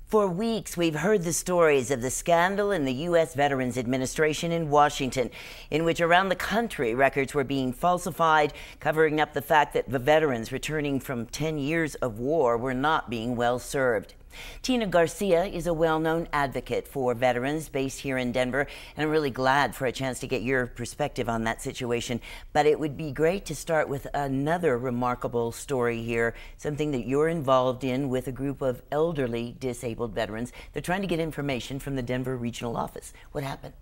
For weeks, we've heard the stories of the scandal in the U.S. Veterans Administration in Washington, in which around the country records were being falsified, covering up the fact that the veterans returning from 10 years of war were not being well served. Tina Garcia is a well-known advocate for veterans based here in Denver, and I'm really glad for a chance to get your perspective on that situation. But it would be great to start with another remarkable story here, something that you're involved in with a group of elderly disabled veterans. They're trying to get information from the Denver regional office. What happened?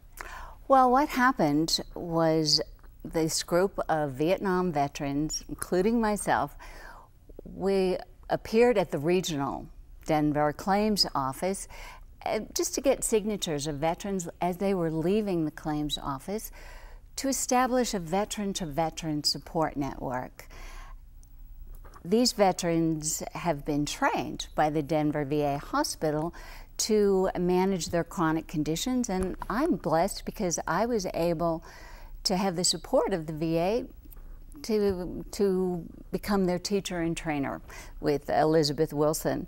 Well, what happened was this group of Vietnam veterans, including myself, we appeared at the regional Denver claims office just to get signatures of veterans as they were leaving the claims office to establish a veteran-to-veteran support network. These veterans have been trained by the Denver VA hospital to manage their chronic conditions, and I'm blessed because I was able to have the support of the VA to become their teacher and trainer with Elizabeth Wilson.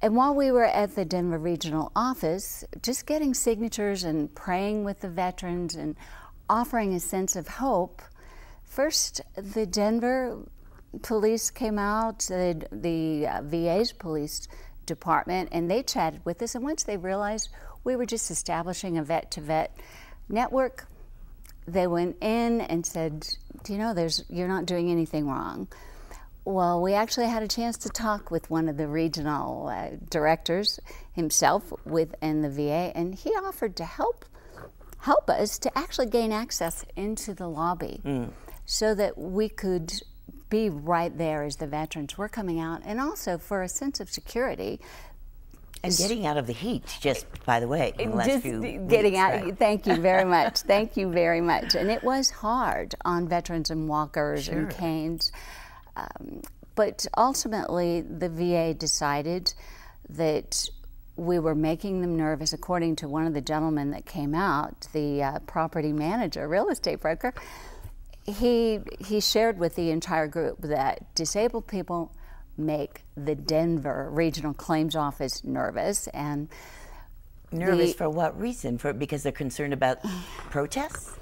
And while we were at the Denver regional office, just getting signatures and praying with the veterans and offering a sense of hope, first the Denver police came out, the VA's police department, and they chatted with us. And once they realized we were just establishing a vet-to-vet network, they went in and said, you know, you're not doing anything wrong. Well, we actually had a chance to talk with one of the regional directors himself within the VA, and he offered to help us to actually gain access into the lobby so that we could be right there as the veterans were coming out, and also for a sense of security. And getting out of the heat, just by the way, in the last few weeks, getting out. right? Thank you very much. Thank you very much. And it was hard on veterans and walkers and canes. But ultimately, the VA decided that we were making them nervous. According to one of the gentlemen that came out, the property manager, real estate broker, he shared with the entire group that disabled people make the Denver Regional Claims Office nervous. And nervous for what reason? Because they're concerned about protests?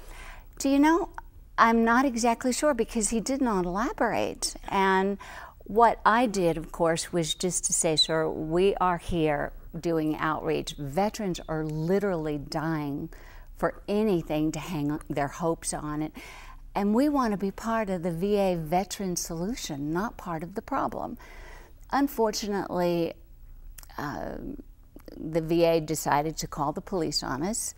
Do you know? I'm not exactly sure because he did not elaborate. And what I did, of course, was just to say, sir, we are here doing outreach. Veterans are literally dying for anything to hang their hopes on it. And we want to be part of the VA veteran solution, not part of the problem. Unfortunately, the VA decided to call the police on us.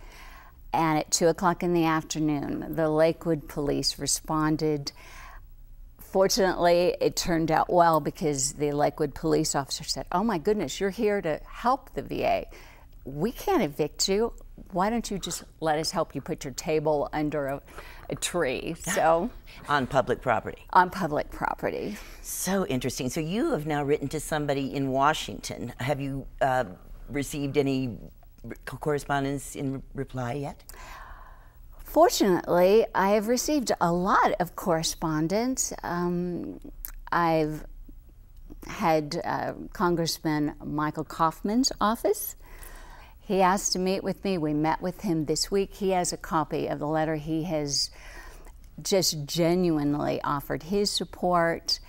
And at 2 o'clock in the afternoon, the Lakewood police responded. Fortunately, it turned out well because the Lakewood police officer said, "Oh my goodness, you're here to help the VA. We can't evict you. Why don't you just let us help you put your table under a tree?" So, on public property. On public property. So interesting. So you have now written to somebody in Washington. Have you received any correspondence in reply yet? Fortunately, I have received a lot of correspondence. I've had Congressman Michael Kaufman's office. He asked to meet with me. We met with him this week. He has a copy of the letter. He has just genuinely offered his support.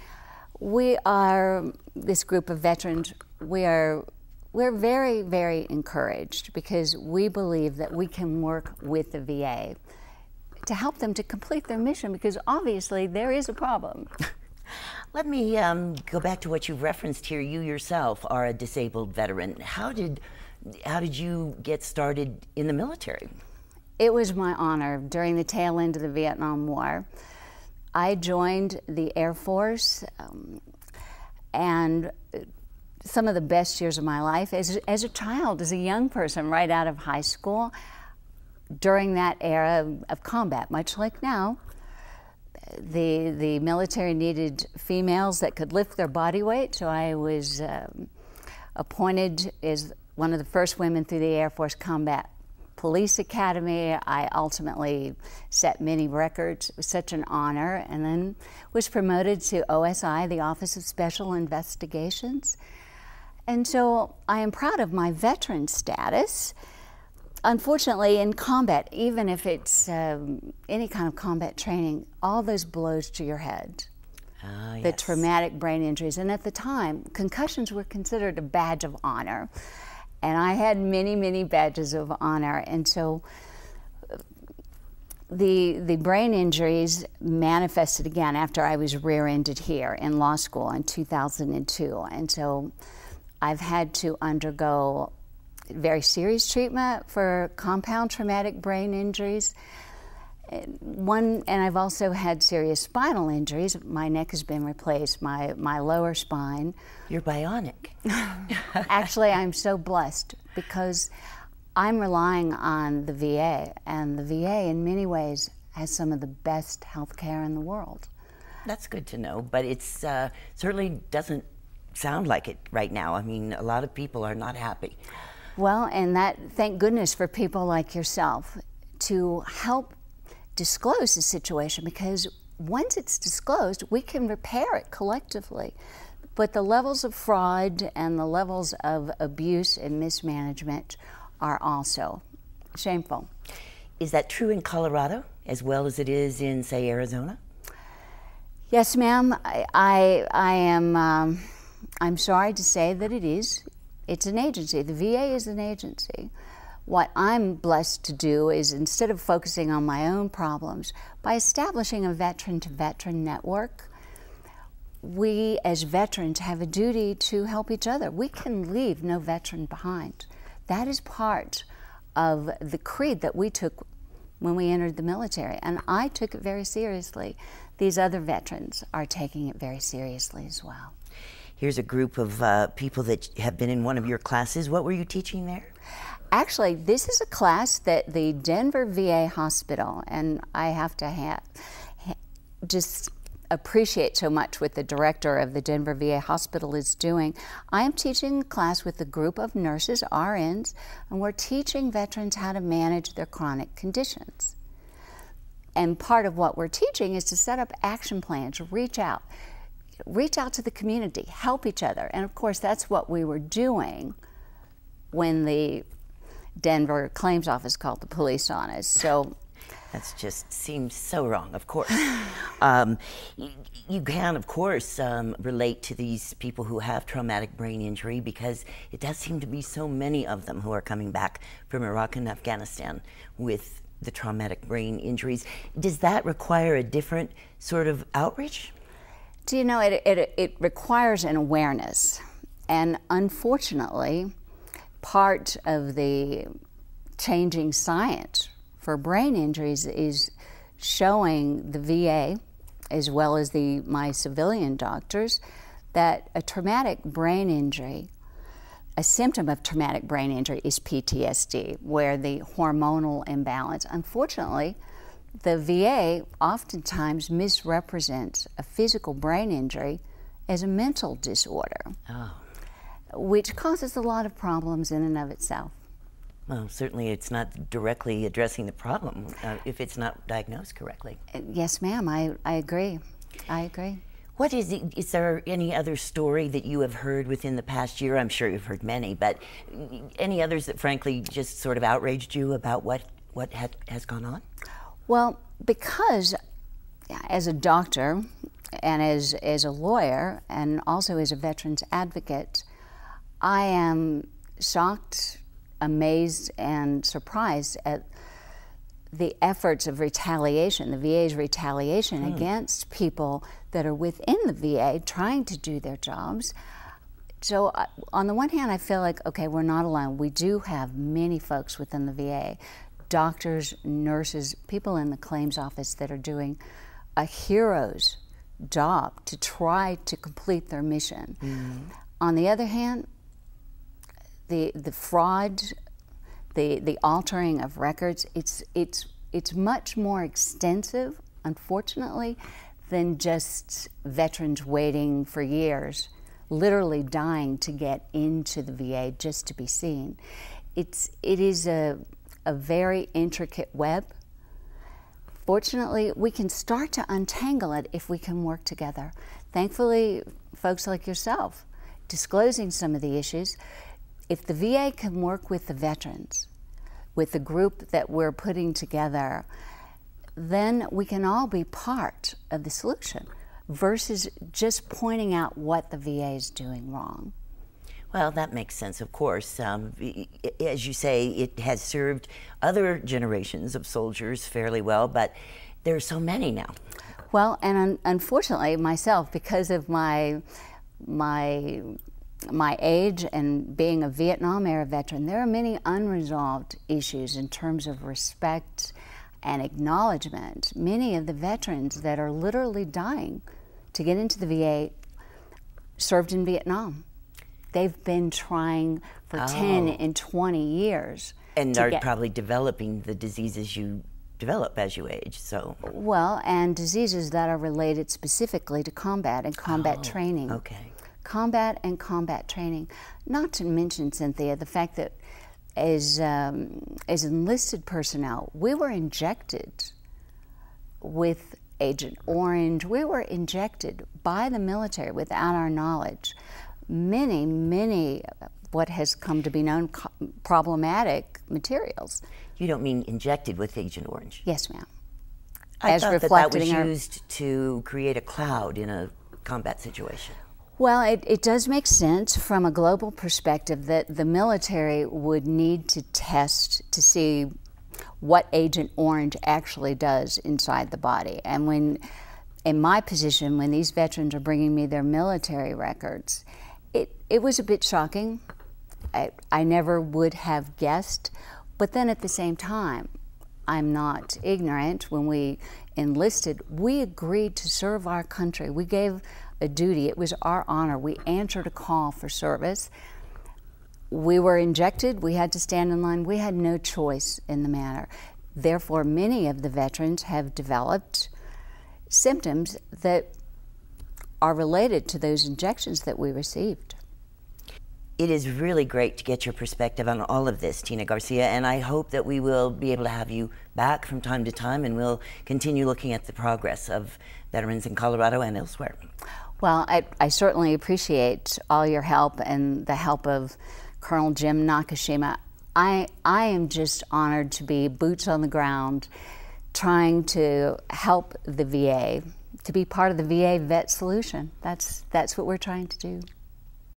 We are, this group of veterans, we're very, very encouraged because we believe that we can work with the VA to help them to complete their mission, because obviously there is a problem. Let me go back to what you referenced here. You yourself are a disabled veteran. How did you get started in the military? It was my honor. During the tail end of the Vietnam War, I joined the Air Force, and some of the best years of my life as a child, as a young person, right out of high school, during that era of combat, much like now, the military needed females that could lift their body weight, so I was appointed as one of the first women through the Air Force Combat Police Academy. I ultimately set many records. It was such an honor, and then was promoted to OSI, the Office of Special Investigations. And so I am proud of my veteran status. Unfortunately, in combat, even if it's any kind of combat training, all those blows to your head, the traumatic brain injuries, and at the time, concussions were considered a badge of honor. And I had many, many badges of honor. And so the brain injuries manifested again after I was rear-ended here in law school in 2002. And so I've had to undergo very serious treatment for compound traumatic brain injuries. And I've also had serious spinal injuries. My neck has been replaced, my lower spine. You're bionic. Actually, I'm so blessed because I'm relying on the VA, and the VA in many ways has some of the best health care in the world. That's good to know, but it's certainly doesn't sound like it right now. I mean, a lot of people are not happy. Well, and that, thank goodness for people like yourself to help disclose the situation, because once it's disclosed, we can repair it collectively. But the levels of fraud and the levels of abuse and mismanagement are also shameful. Is that true in Colorado as well as it is in, say, Arizona? Yes, ma'am. I'm sorry to say that it is. It's an agency. The VA is an agency. What I'm blessed to do is, instead of focusing on my own problems, by establishing a veteran-to-veteran network, we as veterans have a duty to help each other. We can leave no veteran behind. That is part of the creed that we took when we entered the military, and I took it very seriously. These other veterans are taking it very seriously as well. Here's a group of people that have been in one of your classes. What were you teaching there? Actually, this is a class that the Denver VA Hospital, and I have to just appreciate so much what the director of the Denver VA Hospital is doing. I am teaching a class with a group of nurses, RNs, and we're teaching veterans how to manage their chronic conditions. And part of what we're teaching is to set up action plans, reach out to the community, help each other. And of course, that's what we were doing when the Denver Claims Office called the police on us. So that just seems so wrong, of course. You can, of course, relate to these people who have traumatic brain injury, because it does seem to be so many of them who are coming back from Iraq and Afghanistan with the traumatic brain injuries. Does that require a different sort of outreach? Do you know, it requires an awareness. And unfortunately, part of the changing science for brain injuries is showing the VA, as well as my civilian doctors, that a traumatic brain injury, a symptom of traumatic brain injury is PTSD, where the hormonal imbalance, unfortunately, the VA oftentimes misrepresents a physical brain injury as a mental disorder, which causes a lot of problems in and of itself. Well, certainly it's not directly addressing the problem if it's not diagnosed correctly. Yes, ma'am, I agree. I agree. What is there any other story that you have heard within the past year? I'm sure you've heard many, but any others that frankly just sort of outraged you about what has gone on? Well, because as a doctor and as a lawyer and also as a veterans advocate, I am shocked, amazed, and surprised at the efforts of retaliation, the VA's retaliation against people that are within the VA trying to do their jobs. So on the one hand, I feel like, okay, we're not alone. We do have many folks within the VA, doctors, nurses, people in the claims office that are doing a hero's job to try to complete their mission. On the other hand, the fraud, the altering of records, it's much more extensive, unfortunately, than just veterans waiting for years, literally dying to get into the VA just to be seen. It is a very intricate web. Fortunately, we can start to untangle it if we can work together. Thankfully, folks like yourself disclosing some of the issues. If the VA can work with the veterans, with the group that we're putting together, then we can all be part of the solution versus just pointing out what the VA is doing wrong. Well, that makes sense, of course. As you say, it has served other generations of soldiers fairly well, but there are so many now. Well, and unfortunately, myself, because of my age and being a Vietnam-era veteran, there are many unresolved issues in terms of respect and acknowledgement. Many of the veterans that are literally dying to get into the VA served in Vietnam. They've been trying for 10 and 20 years. And are probably developing the diseases you develop as you age, so. Well, and diseases that are related specifically to combat and combat training. Okay. Combat and combat training. Not to mention, Cynthia, the fact that as enlisted personnel, we were injected with Agent Orange. We were injected by the military without our knowledge. Many what has come to be known problematic materials. You don't mean injected with Agent Orange? Yes, ma'am. I thought that was used to create a cloud in a combat situation. Well, it does make sense from a global perspective that the military would need to test to see what Agent Orange actually does inside the body. And when, in my position, when these veterans are bringing me their military records, it was a bit shocking. I never would have guessed, but then at the same time, I'm not ignorant. When we enlisted, we agreed to serve our country. We gave a duty. It was our honor. We answered a call for service. We were injected. We had to stand in line. We had no choice in the matter. Therefore, many of the veterans have developed symptoms that are related to those injections that we received. It is really great to get your perspective on all of this, Tina Garcia, and I hope that we will be able to have you back from time to time, and we'll continue looking at the progress of veterans in Colorado and elsewhere. Well, I certainly appreciate all your help and the help of Colonel Jim Nakashima. I am just honored to be boots on the ground, trying to help the VA, to be part of the VA vet solution. That's what we're trying to do.